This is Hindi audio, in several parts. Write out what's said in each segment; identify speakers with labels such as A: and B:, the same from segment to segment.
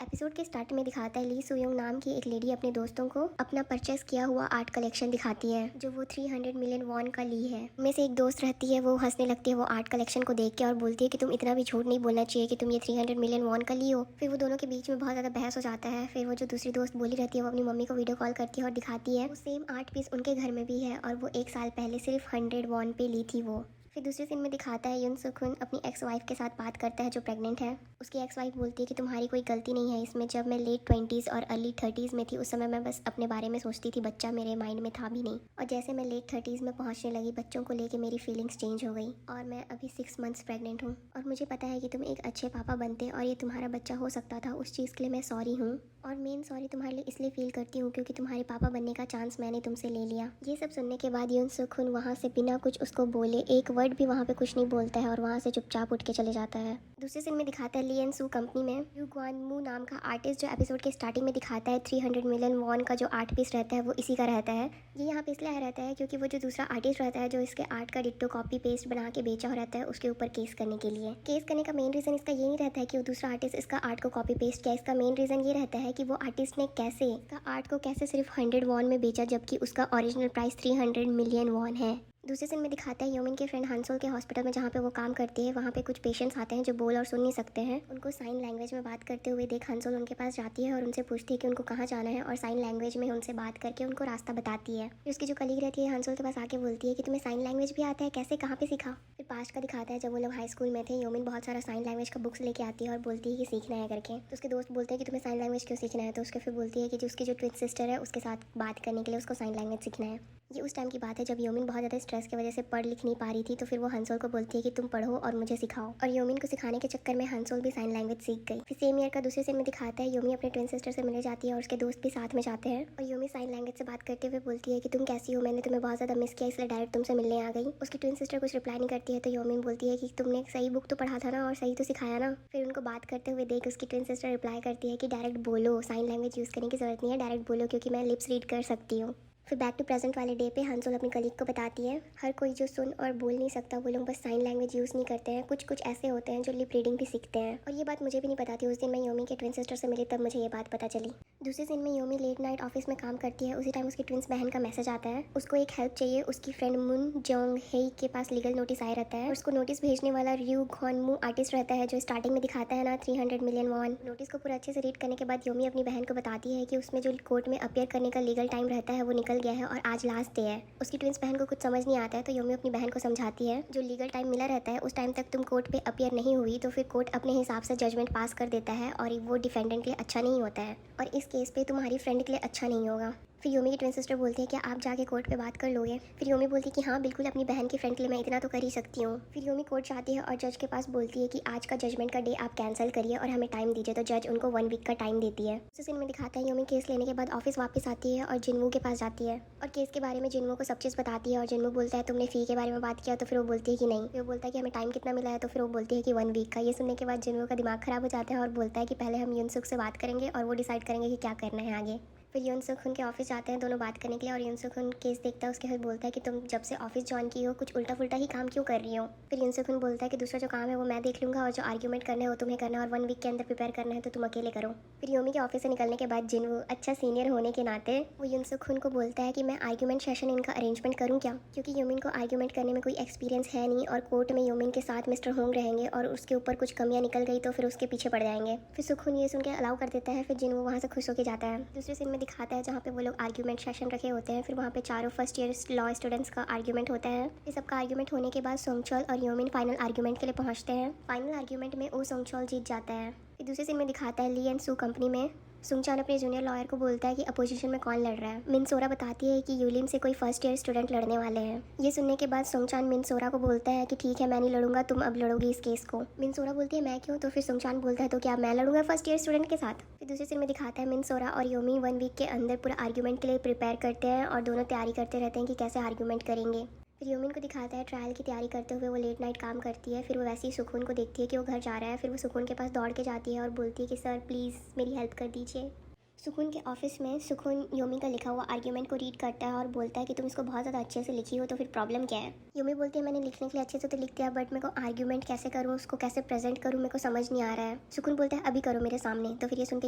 A: एपिसोड के स्टार्ट में दिखाता है ली सुयोंग नाम की एक लेडी अपने दोस्तों को अपना परचेस किया हुआ आर्ट कलेक्शन दिखाती है जो वो 300 मिलियन वॉन का ली है। उनमें से एक दोस्त रहती है, वो हंसने लगती है वो आर्ट कलेक्शन को देख के और बोलती है कि तुम इतना भी झूठ नहीं बोलना चाहिए कि तुम ये 300 मिलियन वॉन का ली हो। फिर वो दोनों के बीच में बहुत ज़्यादा बहस हो जाता है। फिर वो जो दूसरी दोस्त बोली रहती है वो अपनी मम्मी को वीडियो कॉल करती है और दिखाती है वो सेम आर्ट पीस उनके घर में भी है और वो एक साल पहले सिर्फ 100 वॉन पे ली थी वो। फिर दूसरे सीन में दिखाता है युन सुखुन अपनी एक्स वाइफ के साथ बात करता है जो प्रेग्नेंट है। उसकी एक्स वाइफ बोलती है कि तुम्हारी कोई गलती नहीं है इसमें, जब मैं लेट 20s और अर्ली 30s में थी उस समय मैं बस अपने बारे में सोचती थी, बच्चा मेरे माइंड में था भी नहीं। और जैसे मैं लेट 30s में पहुंचने लगी बच्चों को लेके मेरी फीलिंग्स चेंज हो गई और मैं अभी 6 मंथ्स प्रेग्नेंट हूँ और मुझे पता है कि तुम एक अच्छे पापा बनते और ये तुम्हारा बच्चा हो सकता था। उस चीज़ के लिए मैं सॉरी हूँ और मेन सॉरी तुम्हारे लिए इसलिए फील करती हूँ क्योंकि तुम्हारे पापा बनने का चांस मैंने तुमसे ले लिया। ये सब सुनने के बाद युन सुखुन वहाँ से बिना कुछ उसको बोले, एक वर्ड भी वहाँ पे कुछ नहीं बोलता है और वहाँ से चुपचाप उठ के चले जाता है। दूसरे सीन में दिखाता है ली एन सू कंपनी में यू ग्वान मू नाम का आर्टिस्ट जो एपिसोड के स्टार्टिंग में दिखाता है 300 मिलियन वॉन का जो आर्ट पीस रहता है वो इसी का रहता है। ये यहाँ पे इसलिए रहता है क्योंकि वो जो दूसरा आर्टिस्ट रहता है जो इसके आर्ट का डिट्टो कॉपी पेस्ट बना के बेचा हो रहता है उसके ऊपर केस करने के लिए। केस करने का मेन रीज़न इसका ये नहीं रहता है कि वो दूसरा आर्टिस्ट इसका आर्ट को कॉपी पेस्ट किया। इसका मेन रीज़न ये रहता है कि वो आर्टिस्ट ने कैसे इसका आर्ट को कैसे सिर्फ 100 वॉन में बेचा जबकि उसका ओरिजिनल प्राइस 300 मिलियन वॉन है। दूसरे सीन में दिखाता है योमिन के फ्रेंड हांसोल के हॉस्पिटल में जहाँ पे वो काम करती है। वहाँ पे कुछ पेशेंट्स आते हैं जो बोल और सुन नहीं सकते हैं। उनको साइन लैंग्वेज में बात करते हुए देख हांसोल उनके पास जाती है और उनसे पूछती है कि उनको कहाँ जाना है और साइन लैंग्वेज में उनसे बात करके उनको रास्ता बताती है। फिर उसकी जो कलीग रहती है हांसोल के पास आके बोलती है कि तुम्हें साइन लैंग्वेज भी आता है, कैसे, कहाँ पे सीखा। फिर पास्ट का दिखाता है जब वो लोग हाई स्कूल में थे। योमिन बहुत सारा साइन लैंग्वेज का बुक्स लेके आती है और बोलती है कि सीखना है करके। तो उसके दोस्त बोलते हैं कि तुम्हें साइन लैंग्वेज क्यों सीखना है। तो उसके फिर बोलती है कि जो उसकी जो ट्विन सिस्टर है उसके साथ बात करने के लिए उसको साइन लैंग्वेज सीखना है। ये उस टाइम की बात है जब योमिन बहुत ज़्यादा स्ट्रेस की वजह से पढ़ लिख नहीं पा रही थी। तो फिर वो हांसोल को बोलती है कि तुम पढ़ो और मुझे सिखाओ और योमिन को सिखाने के चक्कर में हांसोल भी साइन लैंग्वेज सीख गई। फिर सेम ईयर का दूसरे सीन में दिखाता है योमी अपने ट्विन सिस्टर से मिलने जाती है और उसके दोस्त भी साथ में जाते हैं और योमी साइन लैंग्वेज से बात करते हुए बोलती है कि तुम कैसी हो, मैंने तुम्हें बहुत ज़्यादा मिस किया इसलिए डायरेक्ट तुमसे मिलने आ गई। उसकी ट्विन सिस्टर कुछ रिप्लाई नहीं करती है तो योमिन बोलती है कि तुमने सही बुक तो पढ़ा था ना और सही तो सिखाया ना। फिर उनको बात करते हुए देख उसकी ट्विन सिस्टर रिप्लाई करती है कि डायरेक्ट बोलो, साइन लैंग्वेज यूज़ करने की जरूरत नहीं है, डायरेक्ट बोलो क्योंकि मैं लिप्स रीड कर सकती हूँ। फिर बैक टू प्रेजेंट वाले डे पे हांसोल अपनी कलीग को बताती है हर कोई जो सुन और बोल नहीं सकता वो लोग बस साइन लैंग्वेज यूज़ नहीं करते हैं, कुछ कुछ ऐसे होते हैं जो लिप रीडिंग भी सीखते हैं। और ये बात मुझे भी नहीं पता थी, उस दिन मैं योमी के ट्विन सिस्टर से मिली तब मुझे ये बात पता चली। दूसरे दिन में योमी लेट नाइट ऑफिस में काम करती है। उसी टाइम उसकी ट्विंस बहन का मैसेज आता है, उसको एक हेल्प चाहिए। उसकी फ्रेंड मुन जोंग हेई के पास लीगल नोटिस आया रहता है और उसको नोटिस भेजने वाला रियू घॉन मू आर्टिस्ट रहता है जो स्टार्टिंग में दिखाता है ना 300 मिलियन वॉन। नोटिस को पूरा अच्छे से रीड करने के बाद योमी अपनी बहन को बताती है कि उसमें जो कोर्ट में अपियर करने का लीगल टाइम रहता है वो निकल गया है और आज लास्ट डे है। उसकी ट्विंस बहन को कुछ समझ नहीं आता है तो योमी अपनी बहन को समझाती है जो लीगल टाइम मिला रहता है उस टाइम तक तुम कोर्ट पे अपियर नहीं हुई तो फिर कोर्ट अपने हिसाब से जजमेंट पास कर देता है और वो डिफेंडेंट के लिए अच्छा नहीं होता है और इस केस पे तुम्हारी फ्रेंड के लिए अच्छा नहीं होगा। फिर योमी की ट्विन सिस्टर बोलती है कि आप जाके कोर्ट पे बात कर लोगे। फिर योमी बोलती है कि हाँ बिल्कुल, अपनी बहन की फ्रेंड के लिए मैं इतना तो कर ही सकती हूँ। फिर योमी कोर्ट जाती है और जज के पास बोलती है कि आज का जजमेंट का डे आप कैंसिल करिए और हमें टाइम दीजिए। तो जज उनको 1 वीक का टाइम देती है। उस सीन में दिखाता है योमी केस लेने के बाद ऑफिस वापस आती है और जिनवू के पास जाती है और केस के बारे में जिनवू को सब चीज़ बताती है और जिनवू बोलता है तुमने फ़ी के बारे में बात किया। तो फिर वो बोलती है कि नहीं। फिर वो बोलता है कि हमें टाइम कितना मिला है। तो फिर वो बोलती है कि 1 वीक का। ये सुनने के बाद जिनवू का दिमाग खराब हो जाता है और बोलता है कि पहले हम युनसुक से बात करेंगे और वो डिसाइड करेंगे कि क्या करना है आगे। फिर युनसुक उनके ऑफिस जाते हैं दोनों बात करने के लिए और युनसुक केस देखता है। उसके बाद बोलता है कि तुम जब से ऑफिस ज्वाइन की हो कुछ उल्टा फुल्टा ही काम क्यों कर रही हो। फिर युनसुक बोलता है कि दूसरा जो काम है वो मैं देख लूँगा और जो आर्ग्यूमेंट करना है वो तुम्हें करना है और 1 वीक के अंदर प्रिपेयर करना है तो तुम अकेले करो। फिर योमी के ऑफिस से निकलने के बाद जिनवू अच्छा सीनियर होने के नाते वो युनसुक को बोलता है कि मैं आर्ग्यूमेंट सेशन इनका अरेंजमेंट करूँ क्या, क्योंकि योमिन को आर्ग्यूमेंट करने में कोई एक्सपीरियंस है नहीं और कोर्ट में योमिन के साथ मिस्टर होंग रहेंगे और उसके ऊपर कुछ कमियाँ निकल गई तो फिर उसके पीछे पड़ जाएंगे। फिर सुखुन ये सुन के अलाउ कर देता है। फिर जिनवू वहाँ से खुश होकर जाता है। दूसरे सीन में दिखाता है जहाँ पे वो लोग आर्ग्यूमेंट सेशन रखे होते हैं। फिर वहाँ पे चारों फर्स्ट ईयर लॉ स्टूडेंट्स का आर्ग्यूमेंट होता है। इस सबका आर्ग्यूमेंट होने के बाद सोंगचोल और योमिन फाइनल आर्ग्यूमेंट के लिए पहुँचते हैं। फाइनल आर्ग्यूमेंट में ओ सोंगचोल जीत जाता है। फिर दूसरे सीन में दिखाता है ली एंड सू कंपनी में सुंगचान अपने जूनियर लॉयर को बोलता है कि अपोजिशन में कौन लड़ रहा है। मिनसोरा बताती है कि यूलिन से कोई फर्स्ट ईयर स्टूडेंट लड़ने वाले हैं। ये सुनने के बाद सुंगचान मिनसोरा को बोलता है कि ठीक है मैं नहीं लड़ूंगा, तुम अब लड़ोगी इस केस को। मिनसोरा बोलती है मैं क्यों। तो फिर सुंगचान बोलता है तो क्या मैं लड़ूंगा फर्स्ट ईयर स्टूडेंट के साथ। फिर दूसरे सीन में दिखाता है मिनसोरा और योमी 1 वीक के अंदर पूरा आर्ग्यूमेंट के लिए प्रिपेयर करते हैं और दोनों तैयारी करते रहते हैं कि कैसे आर्ग्यूमेंट करेंगे। फिर योमिन को दिखाता है ट्रायल की तैयारी करते हुए वो लेट नाइट काम करती है। फिर वो वैसे ही सुकून को देखती है कि वो घर जा रहा है। फिर वो सुकून के पास दौड़ के जाती है और बोलती है कि सर प्लीज़ मेरी हेल्प कर दीजिए। सुकून के ऑफिस में सुकून योमी का लिखा हुआ आर्ग्यूमेंट को रीड करता है और बोलता है कि तुम इसको बहुत ज़्यादा अच्छे से लिखी हो, तो फिर प्रॉब्लम क्या है। योमी बोलती है मैंने लिखने के लिए अच्छे से तो लिख दिया, बट मेरे को आर्ग्यूमेंट कैसे करूँ, उसको कैसे प्रेजेंट करूँ, मेरे को समझ नहीं आ रहा है। सुकून बोलता है अभी करो मेरे सामने। तो फिर ये सुनकर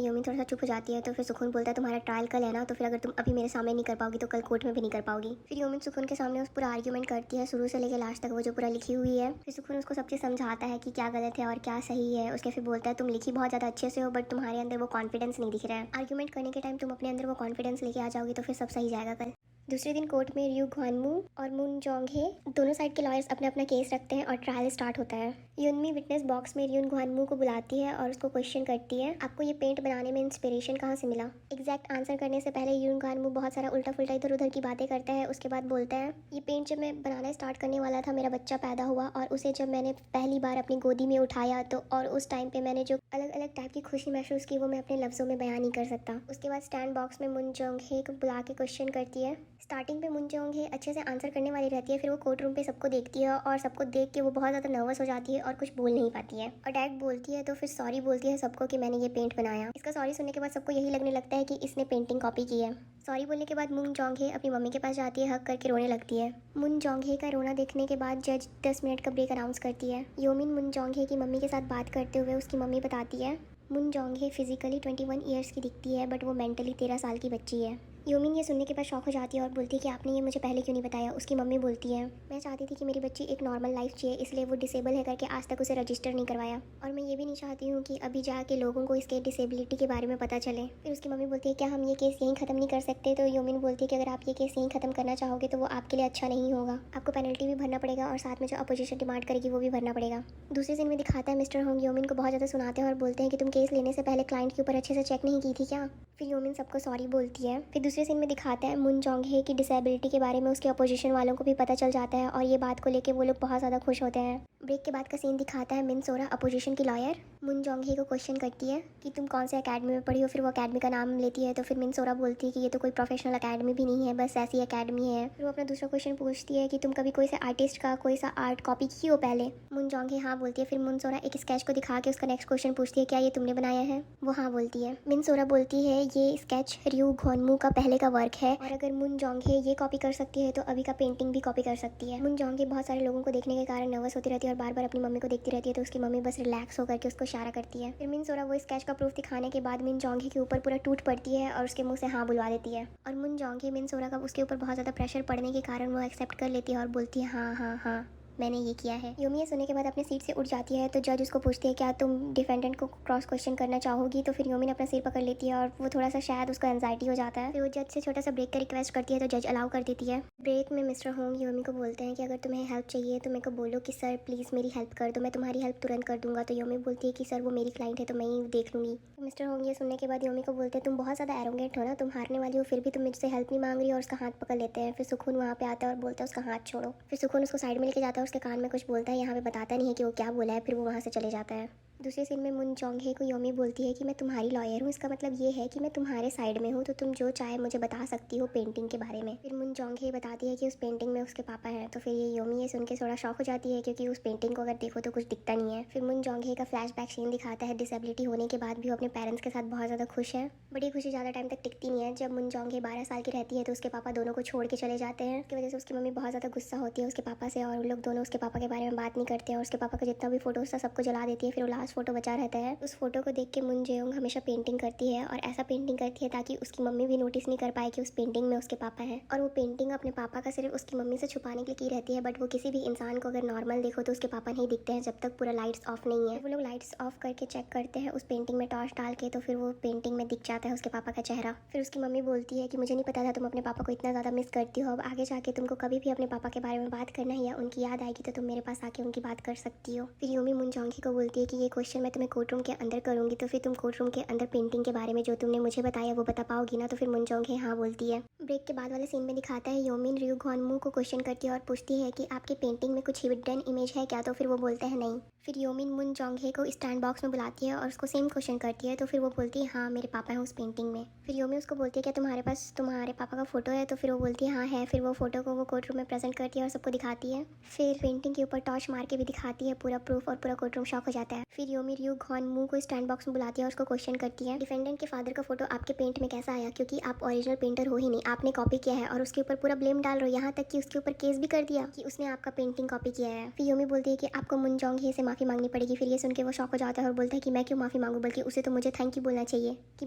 A: योमी थोड़ा सा चुप हो जाती है। तो फिर सुकून बोलता है तुम्हारा ट्रायल कल है ना, तो फिर अगर तुम अभी मेरे सामने नहीं कर पाओगी तो कल कोर्ट में भी नहीं कर पाओगी। फिर योमी सुकून के सामने उस पूरा आर्ग्यूमेंट करती है, शुरू से लेकर लास्ट तक वो जो पूरा लिखी हुई है। फिर सुकून उसको सब चीज़ समझाता है कि क्या गलत है और क्या सही है। उसके फिर बोलता है तुम लिखी बहुत ज़्यादा अच्छे से हो, बट तुम्हारे अंदर वो कॉन्फिडेंस नहीं दिख रहा है। आर्ग्यूमेंट करने के टाइम तुम अपने अंदर वो कॉन्फिडेंस लेके आ जाओगी तो फिर सब सही जाएगा कल। दूसरे दिन कोर्ट में रियू ग्वानमू और मून जोंग हे दोनों साइड के लॉयर्स अपना अपना केस रखते हैं और ट्रायल स्टार्ट होता है। यूनमी विटनेस बॉक्स में रियून ग्वानमू को बुलाती है और उसको क्वेश्चन करती है आपको ये पेंट बनाने में इंस्पिरेशन कहाँ से मिला। एग्जैक्ट आंसर करने से पहले यून ग्वानमू बहुत सारा उल्टा फुल्टा इधर उधर की बातें करता है। उसके बाद बोलता है ये पेंट जब मैं बनाना स्टार्ट करने वाला था मेरा बच्चा पैदा हुआ और उसे जब मैंने पहली बार अपनी गोदी में उठाया तो और उस टाइम पे मैंने जो अलग अलग टाइप की खुशी महसूस की वो मैं अपने लफ्ज़ों में बयान नहीं कर सकता। उसके बाद स्टैंड बॉक्स में मून जोंग हे को बुला के क्वेश्चन करती है। स्टार्टिंग पे मून जोंग हे अच्छे से आंसर करने वाली रहती है, फिर वो कोर्ट रूम पे सबको देखती है और सबको देख के वो बहुत ज़्यादा नर्वस हो जाती है और कुछ बोल नहीं पाती है और डायरेक्ट बोलती है। तो फिर सॉरी बोलती है सबको कि मैंने ये पेंट बनाया। इसका सॉरी सुनने के बाद सबको यही लगने लगता है कि इसने पेंटिंग कॉपी की है। सॉरी बोलने के बाद मून जोंग हे अपनी मम्मी के पास जाती है, हक करके रोने लगती है। मून जोंग हे का रोना देखने के बाद जज 10 मिनट का ब्रेक अनाउंस करती है। योमिन मून जोंग हे की मम्मी के साथ बात करते हुए उसकी मम्मी बताती है मून जोंग हे फिजिकली 21 ईयर्स की दिखती है, बट वो मेंटली 13 साल की बच्ची है। योमिन ये सुनने के बाद शॉक हो जाती है और बोलती है कि आपने ये मुझे पहले क्यों नहीं बताया। उसकी मम्मी बोलती है मैं चाहती थी कि मेरी बच्ची एक नॉर्मल लाइफ चाहिए, इसलिए वो डिसेबल है करके आज तक उसे रजिस्टर नहीं करवाया, और मैं ये भी नहीं चाहती हूँ कि अभी जाके लोगों को इसके डिसेबिलिटी के बारे में पता चले। फिर उसकी मम्मी बोलती है क्या हम ये केस यहीं ख़त्म नहीं कर सकते। तो योमिन बोलती है कि अगर आप ये केस यहीं ख़त्म करना चाहोगे तो वो आपके लिए अच्छा नहीं होगा, आपको पेनल्टी भी भरना पड़ेगा और साथ में जो अपोजिशन डिमांड करेगी वो भी भरना पड़ेगा। दूसरे सीन में दिखाता है मिस्टर होंग योमिन को बहुत ज़्यादा सुनाते हैं और बोलते हैं कि तुम केस लेने से पहले क्लाइंट के ऊपर अच्छे से चेक नहीं की थी क्या। फिर योमिन सबको सॉरी बोलती है। फिर दूसरे सीन में दिखाता है मून जोंग हे की डिसेबिलिटी के बारे में उसके अपोजिशन वालों को भी पता चल जाता है और ये बात को लेके वो लोग बहुत ज़्यादा खुश होते हैं। ब्रेक के बाद का सीन दिखाता है मिन सोरा अपोजिशन की लॉयर मून जोंग हे को क्वेश्चन करती है कि तुम कौन से अकेडमी में पढ़ी हो। फिर वो अकेडमी का नाम लेती है। तो फिर मिन सोरा बोलती है कि ये तो कोई प्रोफेशनल अकेडमी भी नहीं है, बस ऐसी अकेडमी है। फिर वो अपना दूसरा क्वेश्चन पूछती है कि तुम कभी कोई सा आर्टिस्ट का कोई सा आर्ट कॉपी की हो पहले। मून जोंग हे हाँ बोलती है। फिर मून सोरा एक स्केच को दिखा के उसका नेक्स्ट क्वेश्चन पूछती है क्या ये तुमने बनाया है। वो हाँ बोलती है। मिन सोरा बोलती है ये स्केच रियू ग्वानमू का पहले का वर्क है और अगर मून जोंग हे ये कॉपी कर सकती है तो अभी का पेंटिंग भी कॉपी कर सकती है। मून जोंग हे बहुत सारे लोगों को देखने के कारण नर्वस होती रहती है और बार बार अपनी मम्मी को देखती रहती है। तो उसकी मम्मी बस रिलैक्स होकर के उसको इशारा करती है। फिर मिन सोरा वो स्केच का प्रूफ दिखाने के बाद मिन जोंग हे के ऊपर पूरा टूट पड़ती है और उसके मुंह से हाँ बुलवा देती है। और मून जोंग हे मिन सोरा का उसके ऊपर बहुत ज़्यादा प्रेशर पड़ने के कारण वो एक्सेप्ट कर लेती है और बोलती है हाँ हाँ हाँ मैंने ये किया है। योमी ये सुनने के बाद अपने सीट से उठ जाती है। तो जज उसको पूछती है क्या तुम डिफेंडेंट को क्रॉस क्वेश्चन करना चाहोगी। तो फिर योमी ने अपना सिर पकड़ लेती है और वो थोड़ा सा शायद उसको एंजाइटी हो जाता है। फिर वो जज से छोटा सा ब्रेक का रिक्वेस्ट करती है तो जज अलाउ कर देती है। ब्रेक में मिस्टर होंग योमी को बोलते हैं कि अगर तुम्हें हेल्प चाहिए तो मेरे को बोलो कि सर प्लीज़ मेरी हेल्प कर दो, मैं तुम्हारी हेल्प तुरंत कर दूंगा। तो योमी बोलती है कि सर वो मेरी क्लाइंट है तो मैं ही देख लूँगी। तो मिस्टर होंग ये सुनने के बाद योमी को बोलते हैं तुम बहुत ज़्यादा एरोगेंट हो ना, तुम हारने वाली हो फिर भी तुम मुझसे हेल्प नहीं मांग रही हो, और उसका हाथ पकड़ लेते हैं। फिर सुकून वहाँ पे आता है और बोलता है उसका हाथ छोड़ो। फिर सुकून उसको साइड में लेके जाता है और उसके कान में कुछ बोलता है, यहाँ पे बताता नहीं है कि वो क्या बोला है। फिर वो वहाँ से चले जाता है। दूसरे सीन में मून जोंग हे को योमी बोलती है कि मैं तुम्हारी लॉयर हूँ, इसका मतलब ये है कि मैं तुम्हारे साइड में हूँ, तो तुम जो चाहे मुझे बता सकती हो पेंटिंग के बारे में। फिर मून जोंग हे बताती है कि उस पेंटिंग में उसके पापा हैं। तो फिर ये योमी ये सुन के थोड़ा शॉक हो जाती है क्योंकि उस पेंटिंग को अगर देखो तो कुछ दिखता नहीं है। फिर मून जोंग हे का फ्लैशबैक सीन दिखाता है डिसेबिलिटी होने के बाद भी वो अपने पेरेंट्स के साथ बहुत ज़्यादा खुश है। बड़ी खुशी ज़्यादा टाइम तक टिकती नहीं है। जब मून जोंग हे 12 साल की रहती है तो उसके पापा दोनों को छोड़ के चले जाते हैं। उसकी वजह से उसकी मम्मी बहुत ज़्यादा गुस्सा होती है उसके पापा से और उन लोग दोनों उसके पापा के बारे में बात नहीं करते हैं और उसके पापा का जितना भी फोटोज था सबको जला देती है। फिर वो लास्ट फोटो बचा रहता है। उस फोटो को देख के मून जेयोंग हमेशा पेंटिंग करती है और ऐसा पेंटिंग करती है ताकि उसकी मम्मी भी नोटिस नहीं कर पाए कि उस पेंटिंग में उसके पापा हैं। और वो पेंटिंग अपने पापा का सिर्फ उसकी मम्मी से छुपाने के लिए की रहती है, बट वो किसी भी इंसान को अगर नॉर्मल देखो तो उसके पापा नहीं दिखते हैं जब तक पूरा लाइट्स ऑफ नहीं है। वो लोग लाइट्स ऑफ करके चेक करते हैं उस पेंटिंग में टॉर्च डाल के, तो फिर वो पेंटिंग में दिख जाता है उसके पापा का चेहरा। फिर उसकी मम्मी बोलती है कि मुझे नहीं पता था तुम अपने पापा को इतना ज़्यादा मिस करती हो, अब आगे जाके तुमको कभी भी अपने पापा के बारे में बात करना है या उनकी याद आएगी तो तुम मेरे पास आके उनकी बात कर सकती हो। फिर योमी मून जोंग हे को बोलती है कि ये क्वेश्चन मैं तुम्हें कोर्ट रूम के अंदर करूंगी, तो फिर तुम कोर्ट रूम के अंदर पेंटिंग के बारे में जो तुमने मुझे बताया वो बता पाओगी ना। तो फिर मून जोंग हे हाँ बोलती है। ब्रेक के बाद वाले सीन में दिखाता है योमिन रियू ग्वानमू को क्वेश्चन करती है और पूछती है कि आपकी पेंटिंग में कुछ हिडन इमेज है क्या। तो फिर वो बोलता है नहीं। फिर योमिन मुन जोंगहे को स्टैंड बॉक्स में बुलाती है और उसको सेम क्वेश्चन करती है। तो फिर वो बोलती है हाँ मेरे पापा हैं उस पेंटिंग में। फिर योमी उसको बोलती है क्या तुम्हारे पास तुम्हारे पापा का फोटो है? तो फिर वो बोलती है हाँ है। फिर वो फोटो को वो कोर्ट रूम में प्रेजेंट करती है और सबको दिखाती है। फिर पेंटिंग के ऊपर टॉर्च मार के भी दिखाती है पूरा प्रूफ और पूरा कोर्ट रूम शॉक हो जाता है। फिर योमी रियू घॉन मू को स्टैंड बॉक्स में बुलाती है और उसको क्वेश्चन करती है डिफेंडेंट के फादर का फोटो आपके पेंट में कैसा आया, क्योंकि आप ओरिजिनल पेंटर हो ही नहीं, आपने कॉपी किया है और उसके ऊपर पूरा ब्लेम डाल रहे हो, यहाँ तक कि उसके ऊपर केस भी कर दिया कि उसने आपका पेंटिंग कॉपी किया है। फिर योमी बोलती है कि आपको मुन जोंगहे से माफी मांगनी पड़ेगी। फिर ये सुन के वो शॉक हो जाता है और बोलता है कि मैं क्यों माफी मांगू, बल्कि उसे तो मुझे थैंक यू बोलना चाहिए कि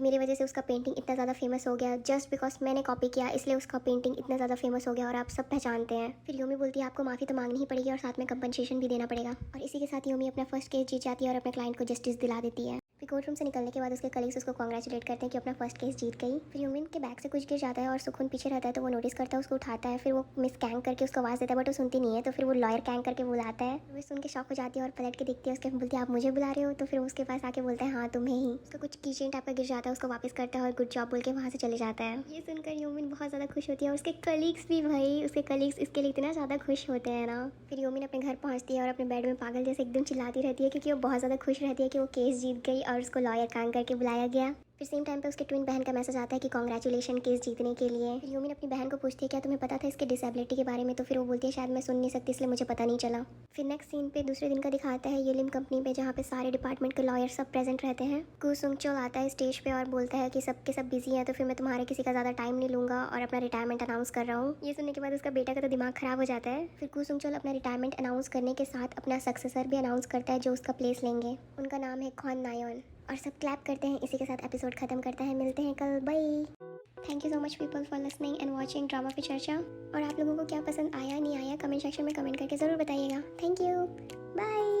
A: मेरी वजह से उसका पेंटिंग इतना ज़्यादा फेमस हो गया, जस्ट बिकॉज मैंने कॉपी किया इसलिए उसका पेंटिंग इतना ज़्यादा फेमस हो गया और आप सब पहचानते हैं। फिर योमी बोलती है आपको माफ़ी तो मांगनी ही पड़ेगी और साथ में कंपनसेशन भी देना पड़ेगा। और इसी के साथ योमी अपना फर्स्ट केस जीत जाती है और अपने क्लाइंट को जस्टिस दिला देती है। फिर कोर्ट रूम से निकलने के बाद उसके कलीग्स उसको कांग्रेचुलेट करते हैं कि अपना फर्स्ट केस जीत गई। फिर यूमिन के बैग से कुछ गिर जाता है और सुखुन पीछे रहता है तो वो नोटिस करता है, उसको उठाता है। फिर वो मिस कैंग करके उसको आवाज़ देता है बट वो सुनती नहीं है। तो फिर वो लॉयर कैंग करके बुलाता है। वो सुन के शॉक हो जाती है और पलट के देखती है उसके, बोलती है आप मुझे बुला रहे हो? तो फिर उसके पास आके बोलता है हाँ तुम्हें ही। उसका कुछ कीचेन टाइप का गिर जाता है, उसको वापस करता है और गुड जॉब बोल के वहाँ से चले जाता है। ये सुनकर यूमिन बहुत ज़्यादा खुश होती है और उसके कलीग्स भी, भाई उसके कलीग्स इसके लिए इतना ज़्यादा खुश होते हैं ना। फिर यूमिन अपने घर पहुँचती है और अपने बेड में पागल जैसे एकदम चिल्लाती रहती है क्योंकि वो बहुत ज़्यादा खुश रहती है कि वो केस जीत गई और उसको लॉयर कैंग करके बुलाया गया। फिर सेम टाइम पे उसके ट्विन बहन का मैसेज आता है कि कांग्रेचुलेशन केस जीतने के लिए। फिर यूमिन अपनी बहन को पूछती है क्या तुम्हें पता था इसके डिसेबिलिटी के बारे में? तो फिर वो बोलती है शायद मैं सुन नहीं सकती इसलिए मुझे पता नहीं चला। फिर नेक्स्ट सीन पे दूसरे दिन का दिखाता है येलिम कंपनी पे जहाँ पे सारे डिपार्टमेंट के लॉयर सब प्रेजेंट रहते हैं। कू सुंग चोल आता है स्टेज पे और बोलता है कि सबके सब बिजी हैं तो फिर मैं तुम्हारे किसी का ज़्यादा टाइम नहीं लूँगा और अपना रिटायरमेंट अनाउंस कर रहा हूँ। ये सुनने के बाद उसका बेटा का तो दिमाग खराब हो जाता है। फिर कू सुंग चोल अपना रिटायरमेंट अनाउंस करने के साथ अपना सक्सेसर भी अनाउंस करता है जो उसका प्लेस लेंगे। उनका नाम है ख्वान नायोन और सब क्लैप करते हैं। इसी के साथ एपिसोड खत्म करता है। मिलते हैं कल, bye. Thank you so much people for listening and watching drama पे चर्चा। और आप लोगों को क्या पसंद आया नहीं आया कमेंट सेक्शन में कमेंट करके ज़रूर बताइएगा। Thank you, bye.